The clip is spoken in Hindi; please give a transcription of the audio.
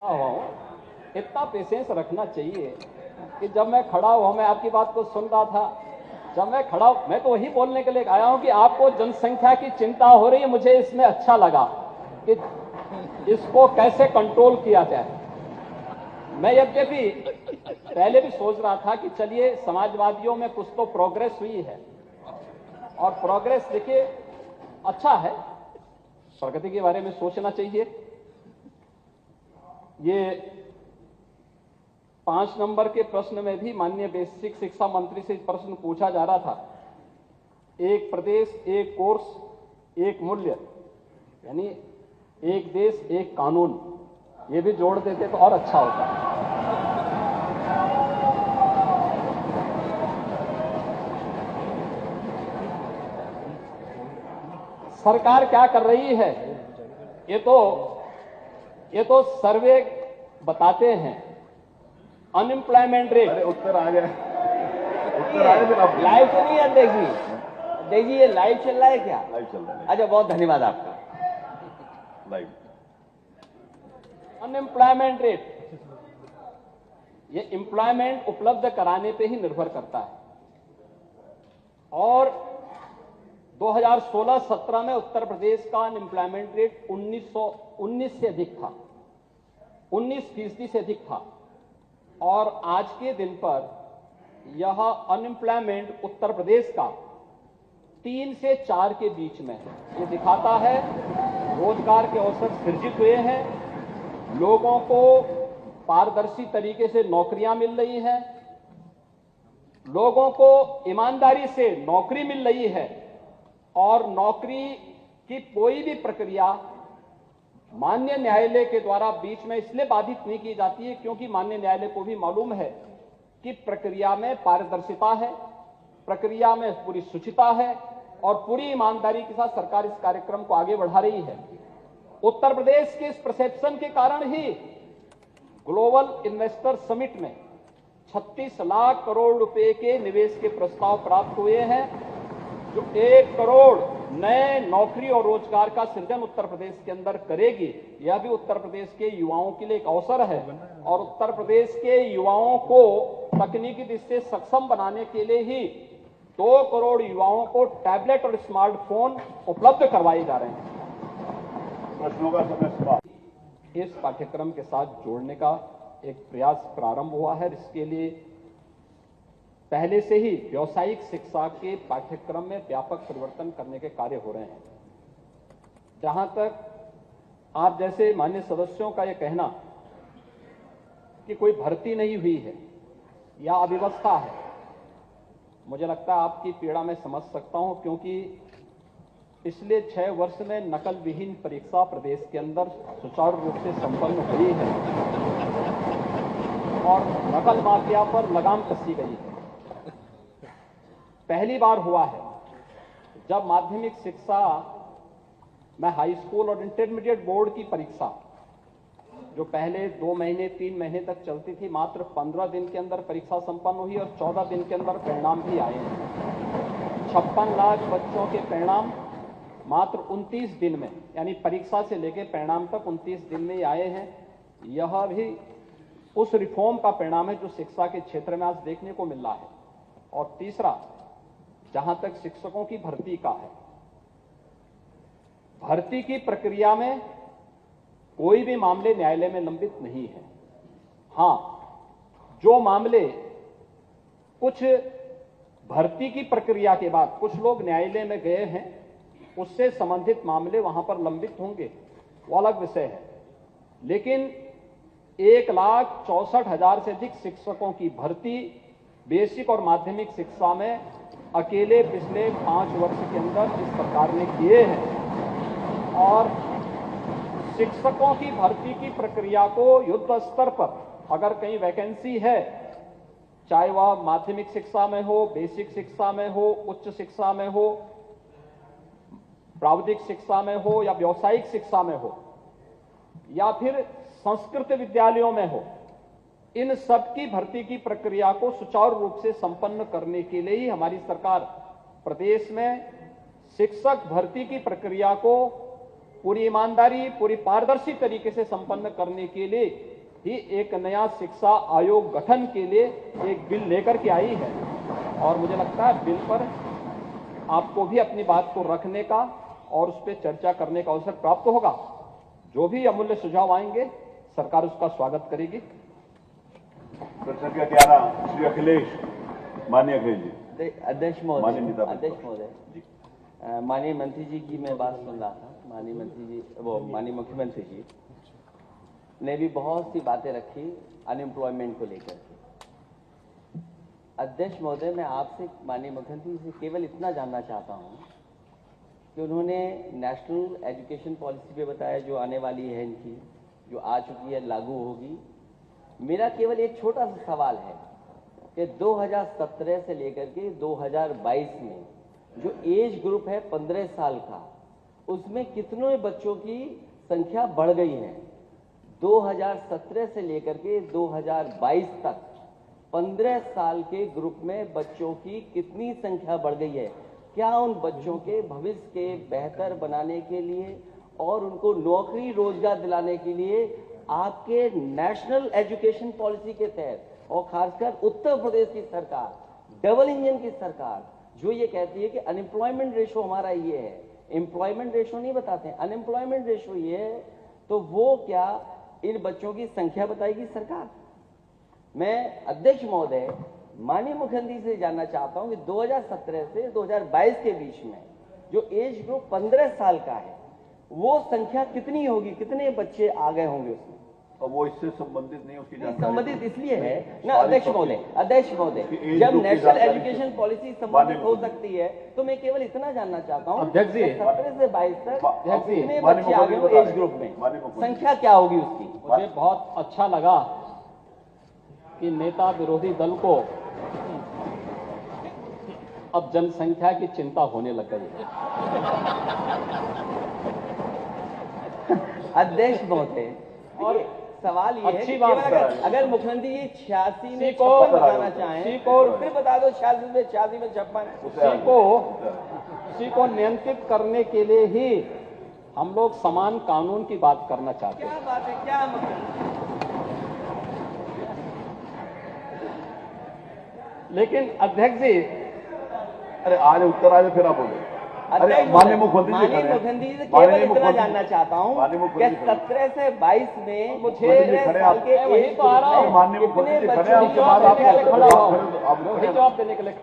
हुआ हूं, इतना पेशेंस रखना चाहिए कि जब मैं खड़ा हुआ, मैं आपकी बात को सुन रहा था, जब मैं खड़ा, मैं तो वही बोलने के लिए आया हूं कि आपको जनसंख्या की चिंता हो रही है। मुझे इसमें अच्छा लगा कि इसको कैसे कंट्रोल किया जाए। मैं यद्यपि पहले भी सोच रहा था कि चलिए समाजवादियों में कुछ तो प्रोग्रेस हुई है, और प्रोग्रेस देखिए अच्छा है, प्रगति के बारे में सोचना चाहिए। ये 5 नंबर के प्रश्न में भी माननीय बेसिक शिक्षा मंत्री से प्रश्न पूछा जा रहा था, एक प्रदेश एक कोर्स एक मूल्य, यानी एक देश एक कानून, ये भी जोड़ देते तो और अच्छा होता। सरकार क्या कर रही है, ये तो सर्वे बताते हैं। अनएम्प्लॉयमेंट रेट, अरे उत्तर आ गया, उत्तर आ गया। लाइव तो नहीं है देखिए, ये लाइव चल रहा है क्या? लाइव चल रहा है, अच्छा, बहुत धन्यवाद आपका। लाइव। अनएम्प्लॉयमेंट रेट, ये एम्प्लॉयमेंट उपलब्ध कराने पे ही निर्भर करता है। और 2016-17 में उत्तर प्रदेश का अनएम्प्लॉयमेंट रेट 19 से अधिक था, 19% से अधिक था। और आज के दिन पर यह अनएम्प्लॉयमेंट उत्तर प्रदेश का 3 से 4 के बीच में है। ये दिखाता है रोजगार के अवसर सृजित हुए हैं, लोगों को पारदर्शी तरीके से नौकरियां मिल रही हैं, लोगों को ईमानदारी से नौकरी मिल रही है, और नौकरी की कोई भी प्रक्रिया माननीय न्यायालय के द्वारा बीच में इसलिए बाधित नहीं की जाती है क्योंकि माननीय न्यायालय को भी मालूम है कि प्रक्रिया में पारदर्शिता है, प्रक्रिया में पूरी शुचिता है, और पूरी ईमानदारी के साथ सरकार इस कार्यक्रम को आगे बढ़ा रही है। उत्तर प्रदेश के इस परसेप्शन के कारण ही ग्लोबल इन्वेस्टर समिट में 36 लाख करोड़ रुपए के निवेश के प्रस्ताव प्राप्त हुए हैं, जो 1 करोड़ नए नौकरी और रोजगार का सृजन उत्तर प्रदेश के अंदर करेगी। यह भी उत्तर प्रदेश के युवाओं के लिए एक अवसर है, और उत्तर प्रदेश के युवाओं को तकनीकी दृष्टि से सक्षम बनाने के लिए ही 2 करोड़ युवाओं को टैबलेट और स्मार्टफोन उपलब्ध करवाए जा रहे हैं। प्रश्नों का समय समाप्त। इस पाठ्यक्रम के साथ जोड़ने का एक प्रयास प्रारंभ हुआ है। इसके लिए पहले से ही व्यावसायिक शिक्षा के पाठ्यक्रम में व्यापक परिवर्तन करने के कार्य हो रहे हैं। जहां तक आप जैसे माननीय सदस्यों का यह कहना कि कोई भर्ती नहीं हुई है या अव्यवस्था है, मुझे लगता है आपकी पीड़ा मैं समझ सकता हूं, क्योंकि पिछले 6 वर्ष में नकल विहीन परीक्षा प्रदेश के अंदर सुचारू रूप से संपन्न हुई है और नकल माफिया पर लगाम कसी गई है। पहली बार हुआ है जब माध्यमिक शिक्षा में हाई स्कूल और इंटरमीडिएट बोर्ड की परीक्षा, जो पहले 2 महीने 3 महीने तक चलती थी, मात्र 15 दिन के अंदर परीक्षा संपन्न हुई और 14 दिन के अंदर परिणाम भी आए हैं। 56 लाख बच्चों के परिणाम मात्र 29 दिन में, यानी परीक्षा से लेकर परिणाम तक 29 दिन में ही आए हैं। यह भी उस रिफॉर्म का परिणाम है जो शिक्षा के क्षेत्र में आज देखने को मिल रहा है। और तीसरा, जहां तक शिक्षकों की भर्ती का है, भर्ती की प्रक्रिया में कोई भी मामले न्यायालय में लंबित नहीं है। हां, जो मामले कुछ भर्ती की प्रक्रिया के बाद कुछ लोग न्यायालय में गए हैं, उससे संबंधित मामले वहां पर लंबित होंगे, वो अलग विषय है। लेकिन 1,64,000 से अधिक शिक्षकों की भर्ती बेसिक और माध्यमिक शिक्षा में अकेले पिछले 5 वर्ष के अंदर इस सरकार ने किए हैं। और शिक्षकों की भर्ती की प्रक्रिया को युद्ध स्तर पर अगर कहीं वैकेंसी है, चाहे वह माध्यमिक शिक्षा में हो, बेसिक शिक्षा में हो, उच्च शिक्षा में हो, प्राविधिक शिक्षा में हो, या व्यावसायिक शिक्षा में हो, या फिर संस्कृत विद्यालयों में हो, इन सब की भर्ती की प्रक्रिया को सुचारू रूप से संपन्न करने के लिए ही हमारी सरकार प्रदेश में शिक्षक भर्ती की प्रक्रिया को पूरी ईमानदारी, पूरी पारदर्शी तरीके से संपन्न करने के लिए ही एक नया शिक्षा आयोग गठन के लिए एक बिल लेकर के आई है और मुझे लगता है बिल पर आपको भी अपनी बात को रखने का और उस पर चर्चा करने का अवसर प्राप्त होगा। जो भी अमूल्य सुझाव आएंगे सरकार उसका स्वागत करेगी। प्रश्न का 11 श्री अखिलेश, माननीय अखिलेश जी। अध्यक्ष माननीय नेता महोदय, अध्यक्ष महोदय, माननीय मंत्री जी की मैं बात सुन रहा था। माननीय मंत्री जी, वो माननीय मुख्यमंत्री जी ने भी बहुत सी बातें रखी अनएम्प्लॉयमेंट को लेकर के। अध्यक्ष महोदय, मैं आपसे माननीय मुख्यमंत्री से केवल इतना जानना चाहता हूं कि उन्होंने नेशनल एजुकेशन पॉलिसी पे बताया जो आने वाली है इनकी, जो आ चुकी है, लागू होगी। मेरा केवल एक छोटा सा सवाल है कि 2017 से लेकर के 2022 में जो एज ग्रुप है 15 साल का, उसमें कितने बच्चों की संख्या बढ़ गई है? 2017 से लेकर के 2022 तक 15 साल के ग्रुप में बच्चों की कितनी संख्या बढ़ गई है? क्या उन बच्चों के भविष्य के बेहतर बनाने के लिए और उनको नौकरी रोजगार दिलाने के लिए आपके नेशनल एजुकेशन पॉलिसी के तहत और खासकर उत्तर प्रदेश की सरकार, डबल इंजन की सरकार, जो ये कहती है कि अनएम्प्लॉयमेंट रेशो हमारा ये है, एम्प्लॉयमेंट रेशो नहीं बताते हैं, अनएम्प्लॉयमेंट रेशो ये है, तो वो क्या इन बच्चों की संख्या बताएगी सरकार? मैं अध्यक्ष महोदय माननीय मुख्यमंत्री से जानना चाहता हूं कि 2017 से 2022 के बीच में जो एज ग्रुप 15 साल का है वो संख्या कितनी होगी, कितने बच्चे आ गए होंगे उसमें? और वो इससे संबंधित नहीं, उसकी जानकारी संबंधित इसलिए है ना अध्यक्ष महोदय, जब नेशनल एजुकेशन पॉलिसी संबंधित हो सकती है तो मैं केवल इतना जानना चाहता हूँ अध्यक्ष जी, 17 से 22 तक कितने बच्चे आ गए होंगे एज ग्रुप में, संख्या क्या होगी उसकी? मुझे बहुत अच्छा लगा कि नेता विरोधी दल को अब जनसंख्या की चिंता होने लग गई है। अध्यक्ष महोदय, और सवाल ये है कि बात अगर मुख्यमंत्री जी 86 में को 56 बताना चाहें तो फिर बता दो 86 में 56। उसी को नियंत्रित करने के लिए ही हम लोग समान कानून की बात करना चाहते हैं। क्या बात है, क्या लेकिन अध्यक्ष जी, अरे आज उत्तर आज फिर आप बोले। अरे माननीय मुख्यमंत्री जी से केवल इतना जानना चाहता हूं कि 17 से 22 में मुझे साल के वही तो आ रहा हूं, माननीय मुख्यमंत्री खड़े हैं, उसके बाद आप जवाब देने के लिए